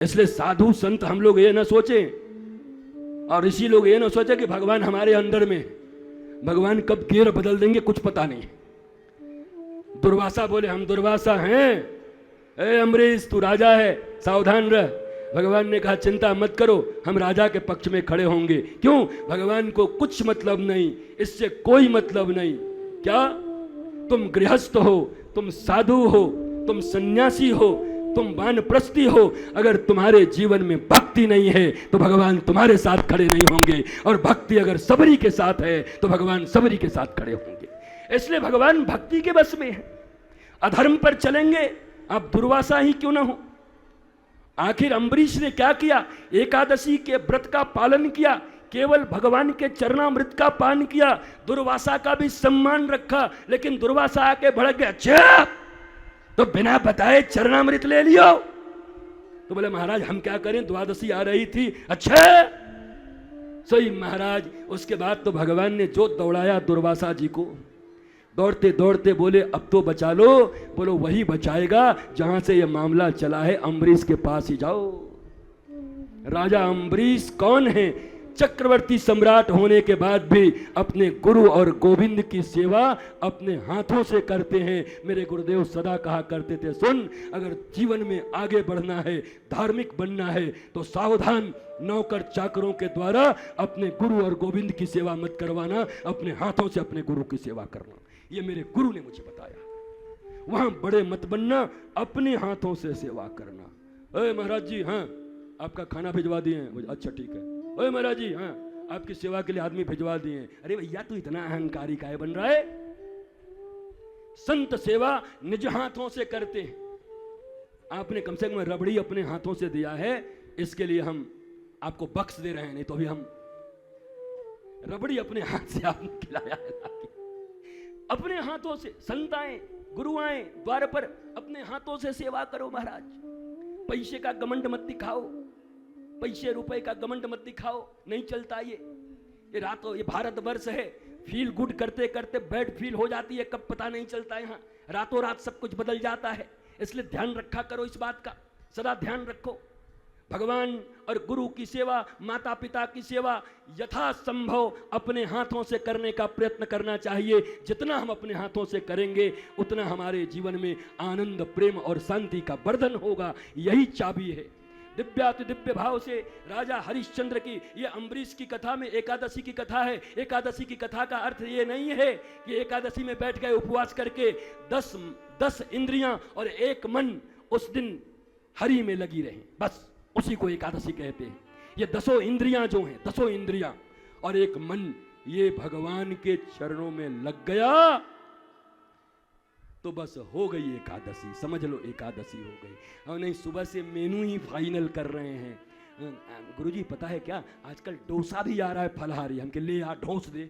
इसलिए साधु संत हम लोग ये ना सोचें और ऋषि लोग ये ना सोचे कि भगवान हमारे अंदर में, भगवान कब गियर बदल देंगे कुछ पता नहीं। दुर्वासा बोले हम दुर्वासा हैं, ए अम्बरीश तू राजा है सावधान रह। भगवान ने कहा चिंता मत करो, हम राजा के पक्ष में खड़े होंगे। क्यों? भगवान को कुछ मतलब नहीं, इससे कोई मतलब नहीं। क्या तुम गृहस्थ हो, तुम साधु हो, तुम सन्यासी हो, तुम वानप्रस्थी हो, अगर तुम्हारे जीवन में भक्ति नहीं है तो भगवान तुम्हारे साथ खड़े नहीं होंगे, और भक्ति अगर सबरी के साथ है तो भगवान सबरी के साथ खड़े होंगे। इसलिए भगवान भक्ति के बस में है। अधर्म पर चलेंगे आप दुर्वासा ही क्यों ना हो। आखिर अम्बरीश ने क्या किया? एकादशी के व्रत का पालन किया, केवल भगवान के चरणामृत का पान किया, दुर्वासा का भी सम्मान रखा। लेकिन दुर्वासा आके भड़क गया, अच्छा तो बिना बताए चरणामृत ले लियो। तो बोले महाराज हम क्या करें, द्वादशी आ रही थी। अच्छा सही महाराज। उसके बाद तो भगवान ने जो दौड़ाया दुर्वासा जी को, दौड़ते दौड़ते बोले अब तो बचा लो। बोलो वही बचाएगा जहां से ये मामला चला है, अम्बरीश के पास ही जाओ। राजा अम्बरीश कौन है? चक्रवर्ती सम्राट होने के बाद भी अपने गुरु और गोविंद की सेवा अपने हाथों से करते हैं। मेरे गुरुदेव सदा कहा करते थे, सुन अगर जीवन में आगे बढ़ना है, धार्मिक बनना है तो सावधान, नौकर चाकरों के द्वारा अपने गुरु और गोविंद की सेवा मत करवाना, अपने हाथों से अपने गुरु की सेवा करना। ये मेरे गुरु ने मुझे बताया। वहां बड़े मत बनना, अपने हाथों से सेवा करना। अरे महाराज जी हाँ आपका खाना भिजवा दिए हैं। अच्छा ठीक है। अरे महाराज जी हाँ आपकी सेवा के लिए आदमी भिजवा दिए हैं। अरे भैया तू इतना अहंकारी काहे बन रहा है? संत सेवा निज हाथों से करते हैं। आपने कम से कम रबड़ी अपने हाथों से दिया है, इसके लिए हम आपको बख्श दे रहे हैं, नहीं तो अभी हम रबड़ी अपने हाथ से आपने खिलाया है। अपने हाथों से संत आए, गुरु आए द्वार पर, अपने हाथों से सेवा करो महाराज। पैसे का घमंड मत दिखाओ, पैसे रुपए का घमंड मत दिखाओ, नहीं चलता ये रातों, ये भारतवर्ष है, फील गुड करते करते बैड फील हो जाती है, कब पता नहीं चलता। यहाँ रातों रात सब कुछ बदल जाता है। इसलिए ध्यान रखा करो, इस बात का सदा ध्यान रखो। भगवान और गुरु की सेवा, माता पिता की सेवा यथासंभव अपने हाथों से करने का प्रयत्न करना चाहिए। जितना हम अपने हाथों से करेंगे उतना हमारे जीवन में आनंद, प्रेम और शांति का वर्धन होगा। यही चाबी है। दिव्याति दिव्य भाव से राजा हरिश्चंद्र की, ये अम्बरीश की कथा में एकादशी की कथा है। एकादशी की कथा का अर्थ ये नहीं है कि एकादशी में बैठ गए उपवास करके 10 इंद्रियां और एक मन उस दिन हरि में लगी रहे, बस उसी को एकादशी कहते हैं। ये 10 इंद्रियां जो हैं, 10 इंद्रियां और एक मन, ये भगवान के चरणों में लग गया तो बस हो गई एकादशी। समझ लो एकादशी हो गई। और नहीं सुबह से मेनू ही फाइनल कर रहे हैं। गुरुजी पता है क्या, आजकल डोसा भी आ रहा है फलहारी, हम के ले आ ढोस दे।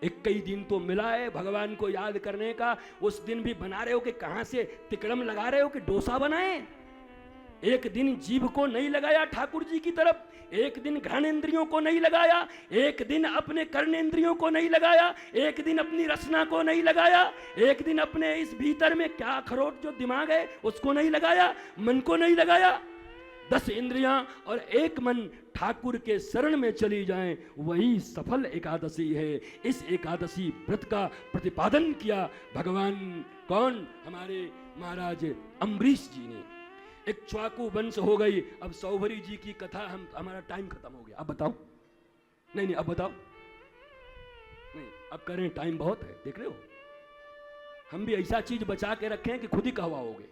21 दिन तो मिला है भगवान को याद करने का, उस दिन भी बना रहे हो कि कहां से तिकड़म लगा रहे हो कि डोसा बनाए। एक दिन जीभ को नहीं लगाया ठाकुर जी की तरफ, एक दिन घ्राणेंद्रियों को नहीं लगाया, एक दिन अपने कर्णेंद्रियों को नहीं लगाया, एक दिन अपनी रचना को नहीं लगाया, एक दिन अपने इस भीतर में क्या अखरोट जो दिमाग है उसको नहीं लगाया, मन को नहीं लगाया। 10 इंद्रियां और एक मन ठाकुर के शरण में चली जाएं, वही सफल एकादशी है। इस एकादशी व्रत का प्रतिपादन किया भगवान कौन? हमारे महाराज अम्बरीश जी ने। इक्ष्वाकु वंश हो गई। अब सौभरी जी की कथा, हमारा टाइम खत्म हो गया। अब बताओ, नहीं अब बताओ, नहीं अब करें, टाइम बहुत है, देख रहे हो। हम भी ऐसा चीज बचा के रखें कि खुद ही कहवाओगे।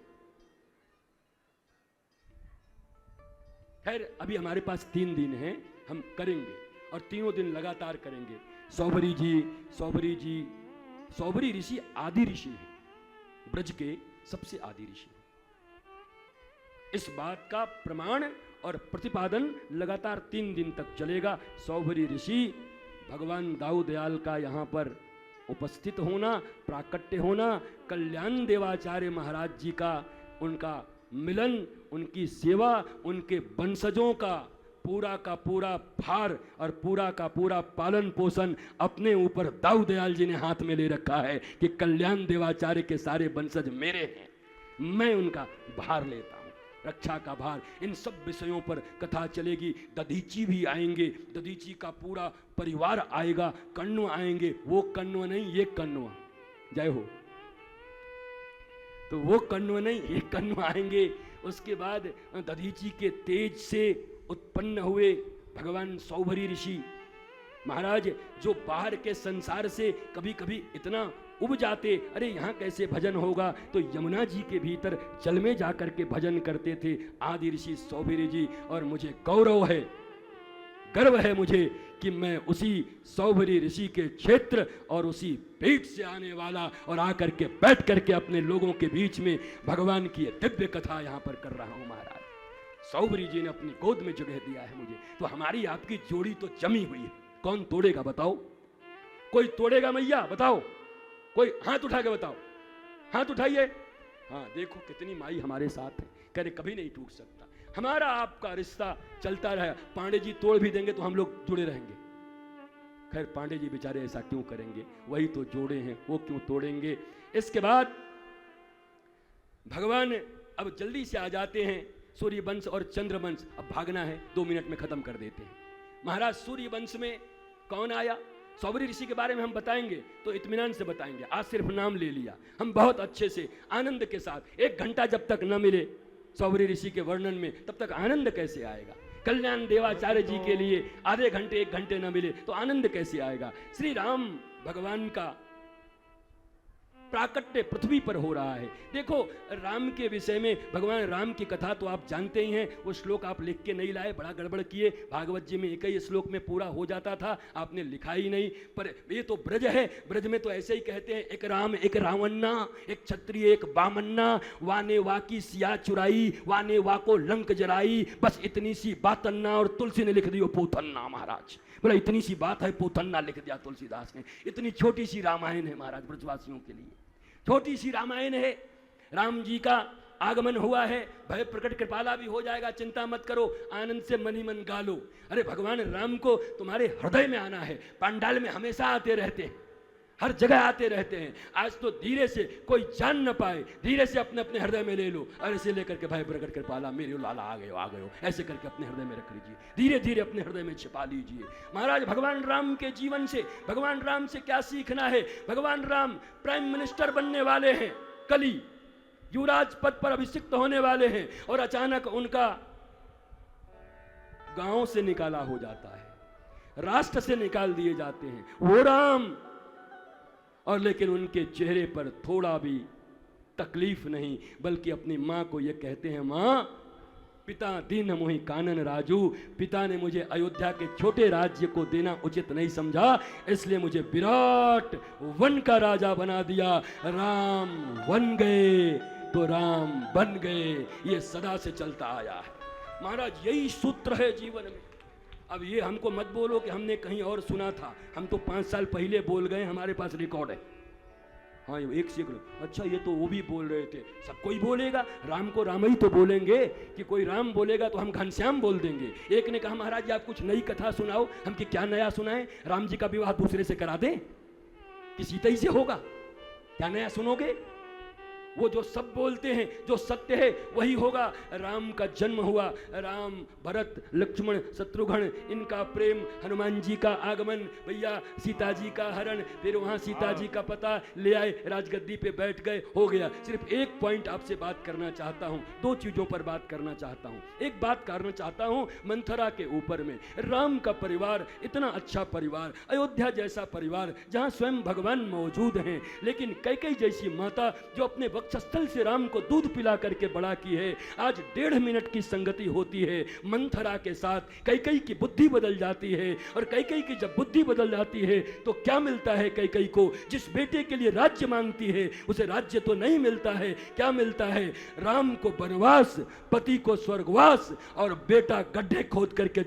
खैर अभी हमारे पास 3 दिन हैं, हम करेंगे और तीनों दिन लगातार करेंगे। सौभरी ऋषि आदि ऋषि है, ब्रज के सबसे आदि ऋषि। इस बात का प्रमाण और प्रतिपादन लगातार 3 दिन तक चलेगा। सौभरी ऋषि भगवान दाऊ दयाल का यहाँ पर उपस्थित होना, प्राकट्य होना, कल्याण देवाचार्य महाराज जी का उनका मिलन, उनकी सेवा, उनके वंशजों का पूरा भार और पूरा का पूरा पालन पोषण अपने ऊपर दाऊ दयाल जी ने हाथ में ले रखा है कि कल्याण देवाचार्य के सारे वंशज मेरे हैं, मैं उनका भार लेता हूं। रक्षा का भार, इन सब विषयों पर कथा चलेगी। दधीची भी आएंगे, दधीची का पूरा परिवार आएगा, कण्व आएंगे, वो कण्व नहीं ये कण्व, जय हो। तो वो कण्व नहीं ये कण्व आएंगे। उसके बाद दधीची के तेज से उत्पन्न हुए भगवान सौभरी ऋषि महाराज, जो बाहर के संसार से कभी कभी इतना उब जाते, अरे यहाँ कैसे भजन होगा, तो यमुना जी के भीतर जल में जाकर के भजन करते थे आदि ऋषि सौभरी जी। और मुझे गौरव है, गर्व है मुझे कि मैं उसी सौभरी ऋषि के क्षेत्र और उसी पेट से आने वाला और आकर के बैठ करके अपने लोगों के बीच में भगवान की दिव्य कथा यहाँ पर कर रहा हूँ महाराज। सौभरी जी ने अपनी गोद में जगह दिया है मुझे, तो हमारी आपकी जोड़ी तो जमी हुई है। कौन तोड़ेगा बताओ? कोई तोड़ेगा मैया? बताओ, कोई हाथ उठा के बताओ, हाथ उठाइए। हाँ देखो कितनी माई हमारे साथ है, कह रहे कभी नहीं टूट सकता हमारा आपका रिश्ता, चलता रहे। पांडे जी तोड़ भी देंगे तो हम लोग जुड़े रहेंगे। खैर पांडे जी बेचारे ऐसा क्यों करेंगे, वही तो जोड़े हैं, वो क्यों तोड़ेंगे। इसके बाद भगवान अब जल्दी से आ जाते हैं सूर्य वंश और चंद्र वंश। अब भागना है, 2 मिनट में खत्म कर देते हैं। महाराज सूर्य वंश में कौन आया, सौभरी ऋषि के बारे में हम बताएंगे तो इत्मीनान से बताएंगे, आज सिर्फ नाम ले लिया हम बहुत अच्छे से आनंद के साथ। 1 घंटा जब तक न मिले सौभरी ऋषि के वर्णन में, तब तक आनंद कैसे आएगा। कल्याण देवाचार्य जी के लिए आधे घंटे 1 घंटे न मिले तो आनंद कैसे आएगा। श्री राम भगवान का प्राकट्य पृथ्वी पर हो रहा है। देखो राम के विषय में, भगवान राम की कथा तो आप जानते ही हैं, वो श्लोक आप लिख के नहीं लाए, बड़ा गड़बड़ किए। भागवत जी में एक ही श्लोक में पूरा हो जाता था, आपने लिखा ही नहीं। पर ये तो ब्रज है, ब्रज में तो ऐसे ही कहते हैं, एक राम एक रावन्ना, एक क्षत्रिय एक बामन्ना, वाने वा की सिया चुराई, वाने वा को लंक जराई, बस इतनी सी बात अन्ना। और तुलसी ने लिख दियो पोथन्ना महाराज, बोला इतनी सी बात है, पोथन्ना लिख दिया तुलसीदास ने। इतनी छोटी सी रामायण है महाराज ब्रजवासियों के लिए, छोटी सी रामायण है। राम जी का आगमन हुआ है, भय प्रकट कृपाला भी हो जाएगा, चिंता मत करो, आनंद से मनी मन गा लो। अरे भगवान राम को तुम्हारे हृदय में आना है। पांडाल में हमेशा आते रहते हैं, हर जगह आते रहते हैं। आज तो धीरे से कोई जान न पाए, धीरे से अपने अपने हृदय में ले लो। और ऐसे लेकर के भाई प्रकट कृपाला मेरे लाला आ गए हो, ऐसे करके अपने हृदय में रख लीजिए, धीरे धीरे अपने हृदय में छिपा लीजिए। महाराज भगवान राम के जीवन से, भगवान राम से क्या सीखना है। भगवान राम प्राइम मिनिस्टर बनने वाले हैं, कली युवराज पद पर अभिषिक्त होने वाले हैं, और अचानक उनका गांव से निकाला हो जाता है, राष्ट्र से निकाल दिए जाते हैं वो राम। और लेकिन उनके चेहरे पर थोड़ा भी तकलीफ नहीं, बल्कि अपनी माँ को ये कहते हैं, माँ पिता दीन मोहि कानन राजू, पिता ने मुझे अयोध्या के छोटे राज्य को देना उचित नहीं समझा, इसलिए मुझे विराट वन का राजा बना दिया। राम वन गए तो राम बन गए, ये सदा से चलता आया है महाराज, यही सूत्र है जीवन में। अब ये हमको मत बोलो कि हमने कहीं और सुना था, हम तो 5 साल पहले बोल गए, हमारे पास रिकॉर्ड है। हाँ एक से अच्छा ये तो वो भी बोल रहे थे, सब कोई बोलेगा, राम को राम ही तो बोलेंगे, कि कोई राम बोलेगा तो हम घनश्याम बोल देंगे। एक ने कहा महाराज जी आप कुछ नई कथा सुनाओ, हम कि क्या नया सुनाएं, राम जी का विवाह दूसरे से करा दें कि सीता ही से होगा, क्या नया सुनोगे। वो जो सब बोलते हैं, जो सत्य है वही होगा। राम का जन्म हुआ, राम भरत लक्ष्मण शत्रुघ्न इनका प्रेम, हनुमान जी का आगमन, भैया सीता जी का हरण, फिर वहाँ सीता जी का पता ले आए, राजगद्दी पे बैठ गए, हो गया। सिर्फ एक पॉइंट आपसे बात करना चाहता हूँ, 2 चीज़ों पर बात करना चाहता हूँ। एक बात करना चाहता हूँ मंथरा के ऊपर में, राम का परिवार इतना अच्छा परिवार, अयोध्या जैसा परिवार जहाँ स्वयं भगवान मौजूद हैं, लेकिन कैकेयी जैसी माता जो अपने वक्षस्थल से राम को दूध पिला करके बड़ा की है, आज 1.5 मिनट की संगति होती है मंथरा के साथ, कैकेयी की बुद्धि बदल जाती है। और कैकेयी की जब बुद्धि बदल जाती है तो क्या मिलता है कैकेयी को, जिस बेटे के लिए राज्य मांगती है उसे राज्य तो नहीं मिलता है, क्या मिलता है, राम को वनवास, पति को स्वर्गवास, और बेटा गड्ढे खोद करके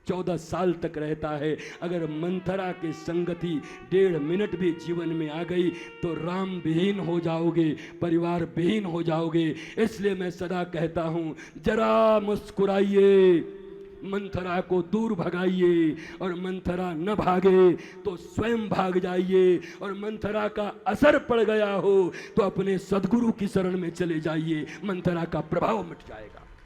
14 साल तक रहता है। अगर मंथरा की संगति 1.5 मिनट भी जीवन में आ गई तो राम विहीन हो जाओगे, परिवार विहीन हो जाओगे। इसलिए मैं सदा कहता हूं जरा मुस्कुराइए, मंथरा को दूर भगाइए, और मंथरा न भागे तो स्वयं भाग जाइए, और मंथरा का असर पड़ गया हो तो अपने सदगुरु की शरण में चले जाइए, मंथरा का प्रभाव मिट जाएगा।